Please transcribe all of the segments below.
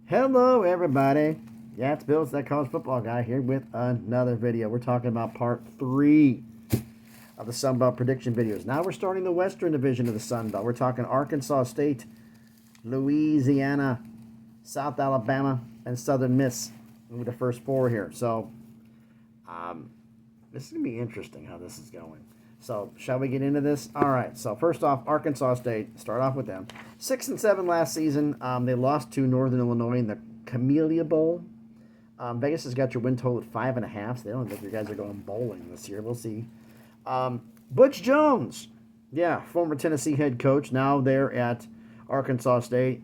Hello, everybody. Yeah, it's Bill, it's that college football guy here with another video. We're talking about part 3 of the Sun Belt prediction videos. Now we're starting the Western Division of the Sun Belt. We're talking Arkansas State, Louisiana, South Alabama, and Southern Miss with the first 4 here. So, this is going to be interesting how this is going. So, shall we get into this? All right. So, first off, Arkansas State. Start off with them. 6-7 last season. They lost to Northern Illinois in the Camellia Bowl. Vegas has got your win total at 5.5. So they don't think you guys are going bowling this year. We'll see. Butch Jones, yeah, former Tennessee head coach. Now they're at Arkansas State.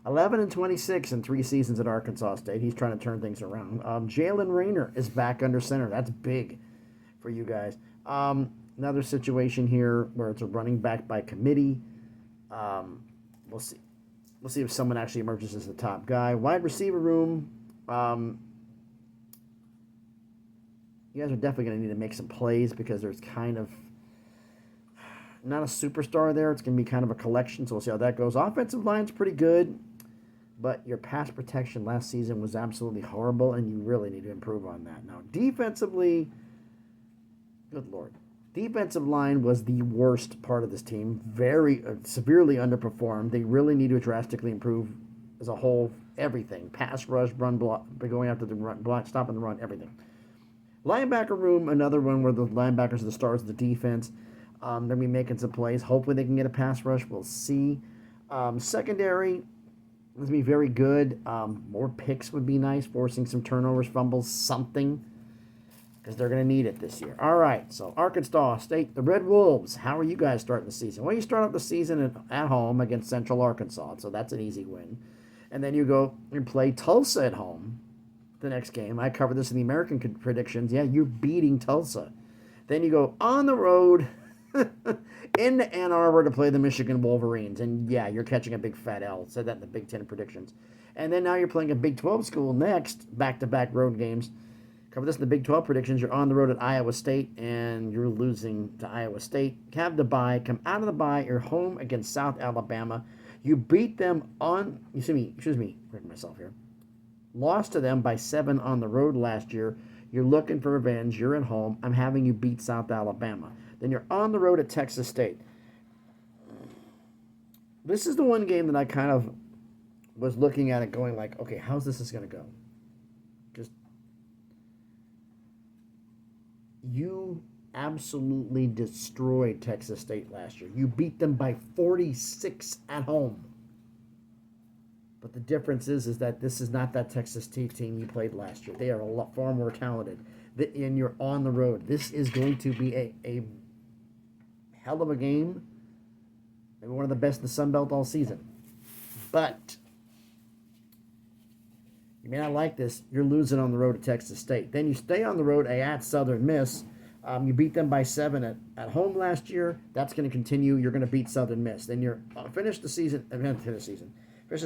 11-26 in 3 seasons at Arkansas State. He's trying to turn things around. Jalen Rayner is back under center. That's big for you guys. Another situation here where it's a running back by committee. We'll see. We'll see if someone actually emerges as the top guy. Wide receiver room. You guys are definitely going to need to make some plays because there's kind of not a superstar there. It's going to be kind of a collection, so we'll see how that goes. Offensive line's pretty good, but your pass protection last season was absolutely horrible, and you really need to improve on that. Now, defensively, good Lord. Defensive line was the worst part of this team. Very severely underperformed. They really need to drastically improve as a whole. Everything. Pass rush, run block, going after the run, block, stopping the run, everything. Linebacker room, another one where the linebackers are the stars of the defense. They're going to be making some plays. Hopefully they can get a pass rush. We'll see. Secondary is going to be very good. More picks would be nice. Forcing some turnovers, fumbles, something. Because they're going to need it this year. All right, so Arkansas State, the Red Wolves. How are you guys starting the season? Well, you start off the season at home against Central Arkansas, so that's an easy win. And then you go and play Tulsa at home the next game. I covered this in the American predictions. Yeah, you're beating Tulsa. Then you go on the road into Ann Arbor to play the Michigan Wolverines. And yeah, you're catching a big fat L. Said that in the Big Ten predictions. And then now you're playing a Big 12 school next, back-to-back road games. Cover this in the Big 12 predictions. You're on the road at Iowa State, and you're losing to Iowa State. Have the bye. Come out of the bye. You're home against South Alabama. You beat them on... Excuse me. Correct myself here. Lost to them by 7 on the road last year. You're looking for revenge. You're at home. I'm having you beat South Alabama. Then you're on the road at Texas State. This is the one game that I kind of was looking at it going like, okay, how's this going to go? You absolutely destroyed Texas State last year. You beat them by 46 at home. But the difference is that this is not that Texas State team you played last year. They are far more talented. And you're on the road. This is going to be a hell of a game. Maybe one of the best in the Sun Belt all season. But you may not like this. You're losing on the road at Texas State. Then you stay on the road at Southern Miss. You beat them by 7 at home last year. That's going to continue. You're going to beat Southern Miss. Then you're finish this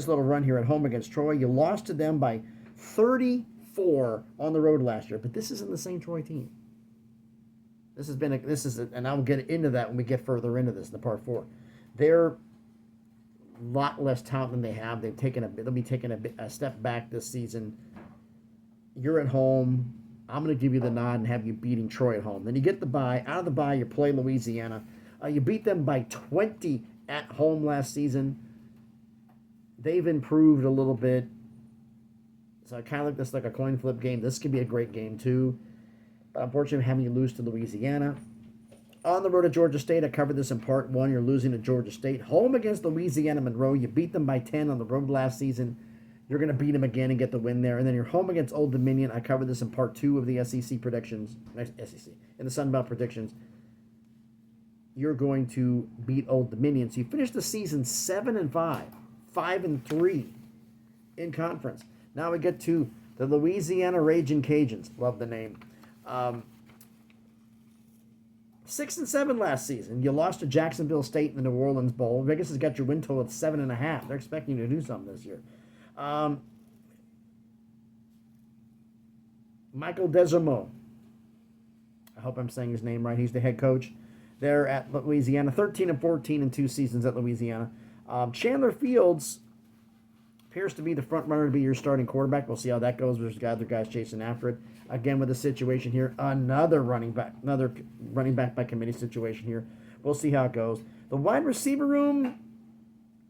little run here at home against Troy. You lost to them by 34 on the road last year. But this isn't the same Troy team. And I'll get into that when we get further into this in the part 4. They're lot less talent than they have. They'll be taking a step back this season. You're at home. I'm going to give you the nod and have you beating Troy at home. Then you get the bye. Out of the bye, you play Louisiana. You beat them by 20 at home last season. They've improved a little bit. So I kind of look at this like a coin flip game. This could be a great game too. But unfortunately, having you lose to Louisiana. On the road to Georgia State, I covered this in part 1. You're losing to Georgia State. Home against Louisiana Monroe. You beat them by 10 on the road last season. You're going to beat them again and get the win there. And then you're home against Old Dominion. I covered this in part 2 of the SEC predictions. In the Sun Belt predictions. You're going to beat Old Dominion. So you finish the season 7-5. 5-3 in conference. Now we get to the Louisiana Raging Cajuns. Love the name. 6-7 last season. You lost to Jacksonville State in the New Orleans Bowl. Vegas has got your win total at 7.5. They're expecting you to do something this year. Michael Desormeaux. I hope I'm saying his name right. He's the head coach. They're at Louisiana. 13-14 in 2 seasons at Louisiana. Chandler Fields appears to be the front runner to be your starting quarterback. We'll see how that goes. There's other guys chasing after it. Again, with the situation here, another running back by committee situation here. We'll see how it goes. The wide receiver room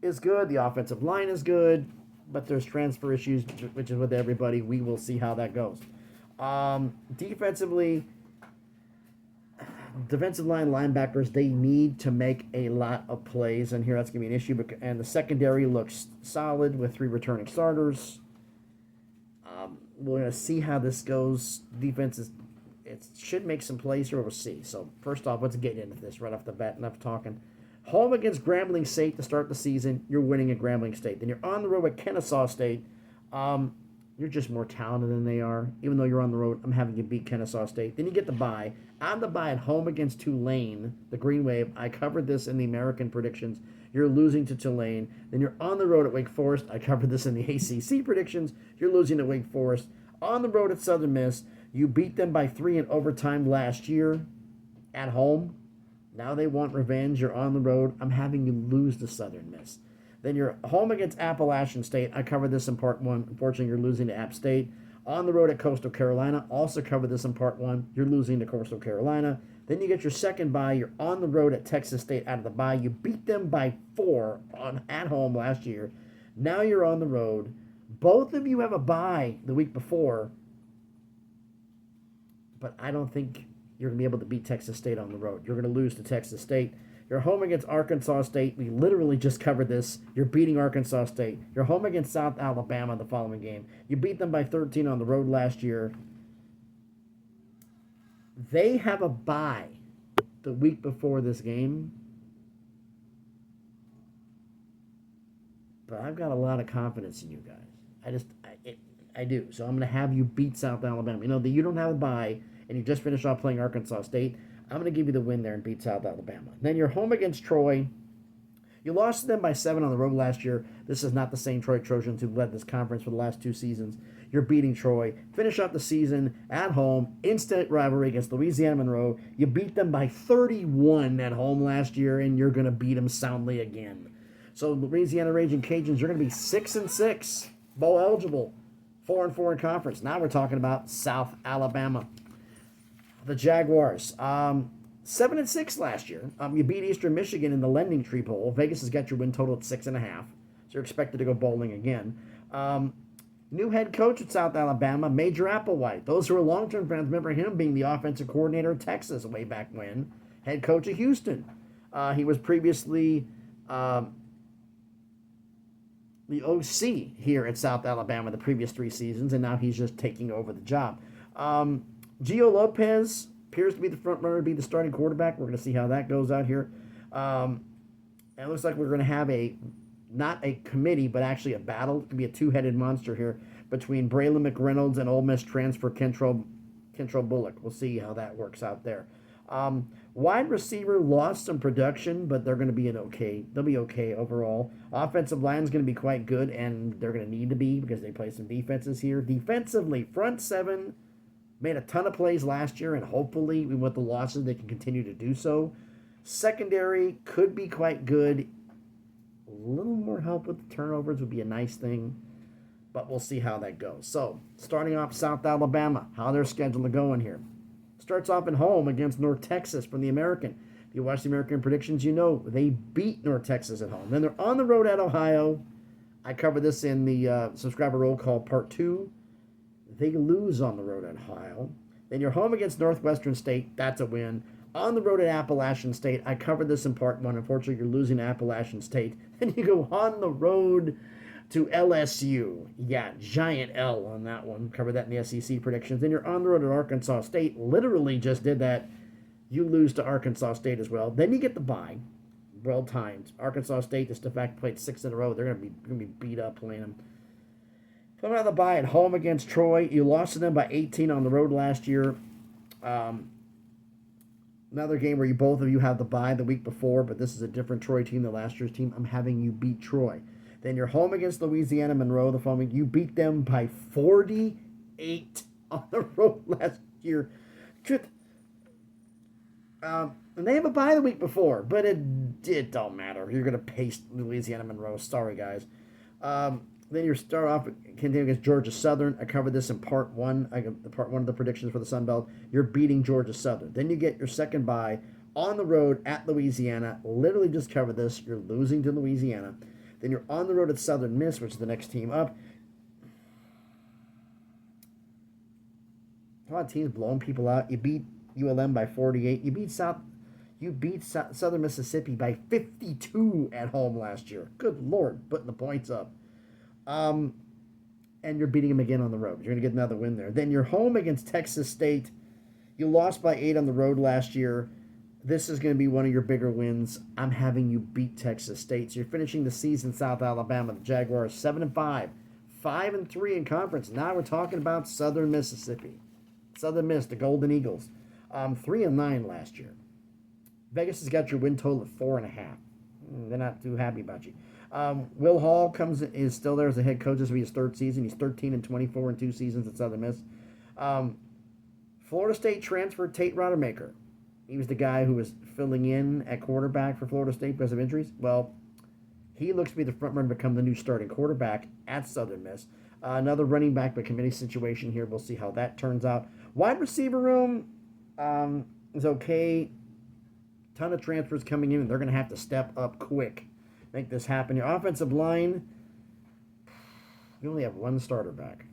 is good. The offensive line is good, but there's transfer issues, which is with everybody. We will see how that goes. Defensively, defensive line linebackers, they need to make a lot of plays, and here that's going to be an issue. And the secondary looks solid with 3 returning starters. We're going to see how this goes. Defense it should make some plays here. We'll see. So first off, let's get into this right off the bat. Enough talking. Home against Grambling State to start the season. You're winning at Grambling State. Then you're on the road at Kennesaw State. You're just more talented than they are. Even though you're on the road, I'm having you beat Kennesaw State. Then you get the bye. On the bye at home against Tulane, the Green Wave. I covered this in the American predictions. You're losing to Tulane. Then you're on the road at Wake Forest. I covered this in the ACC predictions. You're losing to Wake Forest. On the road at Southern Miss. You beat them by 3 in overtime last year at home. Now they want revenge. You're on the road. I'm having you lose to Southern Miss. Then you're home against Appalachian State. I covered this in part 1. Unfortunately, you're losing to App State. On the road at Coastal Carolina. Also covered this in part 1. You're losing to Coastal Carolina. Then you get your second bye. You're on the road at Texas State out of the bye. You beat them by 4 at home last year. Now you're on the road. Both of you have a bye the week before. But I don't think you're going to be able to beat Texas State on the road. You're going to lose to Texas State. You're home against Arkansas State. We literally just covered this. You're beating Arkansas State. You're home against South Alabama the following game. You beat them by 13 on the road last year. They have a bye the week before this game. But I've got a lot of confidence in you guys. I do. So I'm going to have you beat South Alabama. You know, that you don't have a bye and you just finished off playing Arkansas State. I'm going to give you the win there and beat South Alabama. Then you're home against Troy. You lost to them by 7 on the road last year. This is not the same Troy Trojans who led this conference for the last 2 seasons. You're beating Troy. Finish up the season at home. Instant rivalry against Louisiana Monroe. You beat them by 31 at home last year, and you're going to beat them soundly again. So Louisiana Raging Cajuns, you're going to be 6-6, bowl eligible, 4-4 in conference. Now we're talking about South Alabama. The Jaguars, 7-6 last year. You beat Eastern Michigan in the Lending Tree Bowl. Vegas has got your win total at 6.5, so you're expected to go bowling again. New head coach at South Alabama, Major Applewhite. Those who are long-term fans remember him being the offensive coordinator at Texas way back when. Head coach of Houston. He was previously the OC here at South Alabama the previous 3 seasons, and now he's just taking over the job. Gio Lopez appears to be the front runner to be the starting quarterback. We're going to see how that goes out here. And it looks like we're going to have not a committee, but actually a battle. It could be a 2-headed monster here between Braylon McReynolds and Ole Miss transfer Kentrell Bullock. We'll see how that works out there. Wide receiver lost some production, but they're going to be they'll be okay overall. Offensive line is going to be quite good, and they're going to need to be because they play some defenses here. Defensively, front 7 made a ton of plays last year, and hopefully with the losses they can continue to do so. Secondary could be quite good. A little more help with the turnovers would be a nice thing, but we'll see how that goes. So, starting off South Alabama, how their schedule is going here. Starts off at home against North Texas from the American. If you watch the American predictions, you know they beat North Texas at home. Then they're on the road at Ohio. I covered this in the subscriber roll call part 2. They lose on the road at Ohio. Then you're home against Northwestern State. That's a win. On the road at Appalachian State. I covered this in part 1. Unfortunately, you're losing to Appalachian State. Then you go on the road to LSU. Yeah, giant L on that one. Covered that in the SEC predictions. Then you're on the road at Arkansas State. Literally just did that. You lose to Arkansas State as well. Then you get the bye. Well timed. Arkansas State just the fact played 6 in a row. They're going to be beat up playing them. Coming out of the bye at home against Troy. You lost to them by 18 on the road last year. Another game where both of you have the bye the week before, but this is a different Troy team than last year's team. I'm having you beat Troy. Then you're home against Louisiana Monroe the following week. You beat them by 48 on the road last year. And they have a bye the week before, but it don't matter. You're going to pace Louisiana Monroe. Sorry, guys. Then you start off continuing against Georgia Southern. I covered this in part one. Part one of the predictions for the Sun Belt. You're beating Georgia Southern. Then you get your second bye on the road at Louisiana. Literally just covered this. You're losing to Louisiana. Then you're on the road at Southern Miss, which is the next team up. A lot of teams blowing people out. You beat ULM by 48. You beat Southern Mississippi by 52 at home last year. Good Lord, putting the points up. And you're beating them again on the road. You're going to get another win there. Then you're home against Texas State. You lost by 8 on the road last year. This is going to be one of your bigger wins. I'm having you beat Texas State. So you're finishing the season South Alabama. The Jaguars 7-5, 5-3 in conference. Now we're talking about Southern Mississippi. Southern Miss, the Golden Eagles, 3-9 last year. Vegas has got your win total at 4.5. They're not too happy about you. Will Hall is still there as the head coach. This will be his third season. He's 13-24 in 2 seasons at Southern Miss. Florida State transfer Tate Rodemaker. He was the guy who was filling in at quarterback for Florida State because of injuries. Well, he looks to be the front runner to become the new starting quarterback at Southern Miss. Another running back by committee situation here. We'll see how that turns out. Wide receiver room is okay. Ton of transfers coming in, and they're going to have to step up quick. Make this happen. Your offensive line, you only have one starter back.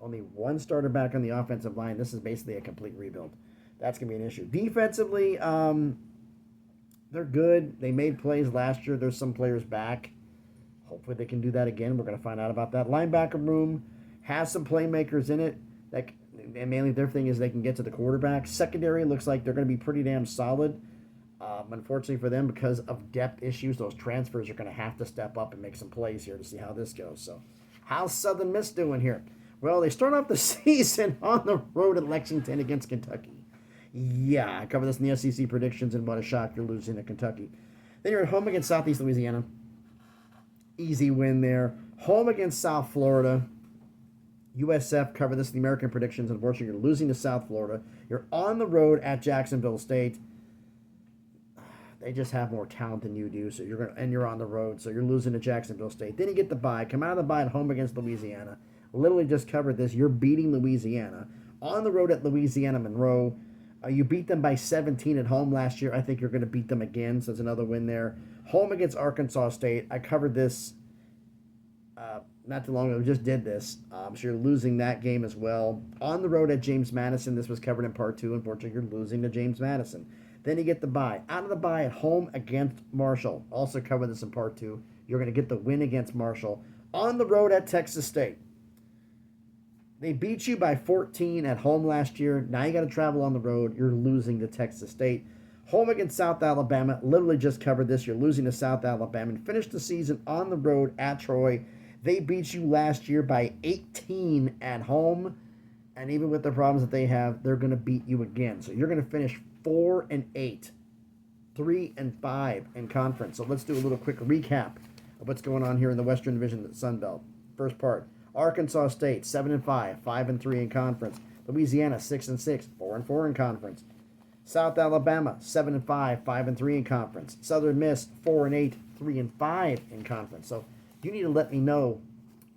Only one starter back on the offensive line. This is basically a complete rebuild. That's going to be an issue. Defensively, they're good. They made plays last year. There's some players back. Hopefully they can do that again. We're going to find out about that. Linebacker room has some playmakers in it. And mainly their thing is they can get to the quarterback. Secondary looks like they're going to be pretty damn solid. Unfortunately for them, because of depth issues, those transfers are going to have to step up and make some plays here to see how this goes. So, how's Southern Miss doing here? Well, they start off the season on the road at Lexington against Kentucky. Yeah, I covered this in the SEC predictions, and what a shock, you're losing to Kentucky. Then you're at home against Southeast Louisiana. Easy win there. Home against South Florida. USF covered this in the American predictions. Unfortunately, you're losing to South Florida. You're on the road at Jacksonville State. They just have more talent than you do, so you're on the road, so you're losing to Jacksonville State. Then you get the bye. Come out of the bye at home against Louisiana. Literally just covered this. You're beating Louisiana. On the road at Louisiana Monroe. You beat them by 17 at home last year. I think you're going to beat them again, so it's another win there. Home against Arkansas State. I covered this not too long ago. We just did this. So you're losing that game as well. On the road at James Madison. This was covered in part 2. Unfortunately, you're losing to James Madison. Then you get the bye. Out of the bye at home against Marshall. Also covered this in part 2. You're going to get the win against Marshall. On the road at Texas State. They beat you by 14 at home last year. Now you got to travel on the road. You're losing to Texas State. Home against South Alabama. Literally just covered this. You're losing to South Alabama. And finished the season on the road at Troy. They beat you last year by 18 at home. And even with the problems that they have, they're going to beat you again. So you're going to finish 4-8, 3-5 in conference. So let's do a little quick recap of what's going on here in the Western Division of the Sun Belt. First part, Arkansas State 7-5, 5-3 in conference. Louisiana 6-6, 4-4 in conference. South Alabama 7-5, 5-3 in conference. Southern Miss 4-8, 3-5 in conference. So you need to let me know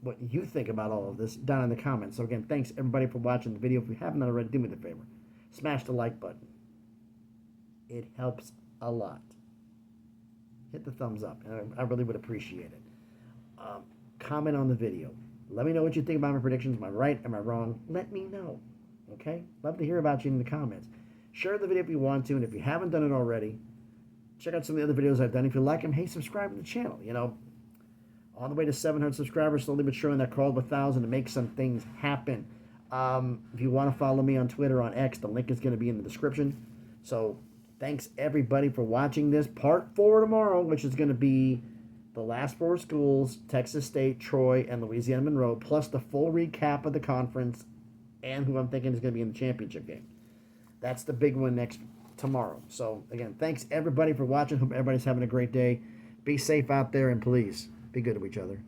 what you think about all of this down in the comments. So again, thanks everybody for watching the video. If you haven't already, do me the favor, smash the like button. It helps a lot. Hit the thumbs up, and I really would appreciate it. Comment on the video. Let me know what you think about my predictions. Am I right? Am I wrong? Let me know. Okay? Love to hear about you in the comments. Share the video if you want to, and if you haven't done it already, check out some of the other videos I've done. If you like them, hey, subscribe to the channel. You know, on the way to 700 subscribers, slowly but surely, that call to 1,000 to make some things happen. If you want to follow me on Twitter, on X, the link is going to be in the description. So thanks everybody for watching this. Part 4 tomorrow, which is going to be the last 4 schools, Texas State, Troy, and Louisiana Monroe, plus the full recap of the conference and who I'm thinking is going to be in the championship game. That's the big one tomorrow. So, again, thanks everybody for watching. Hope everybody's having a great day. Be safe out there, and please be good to each other.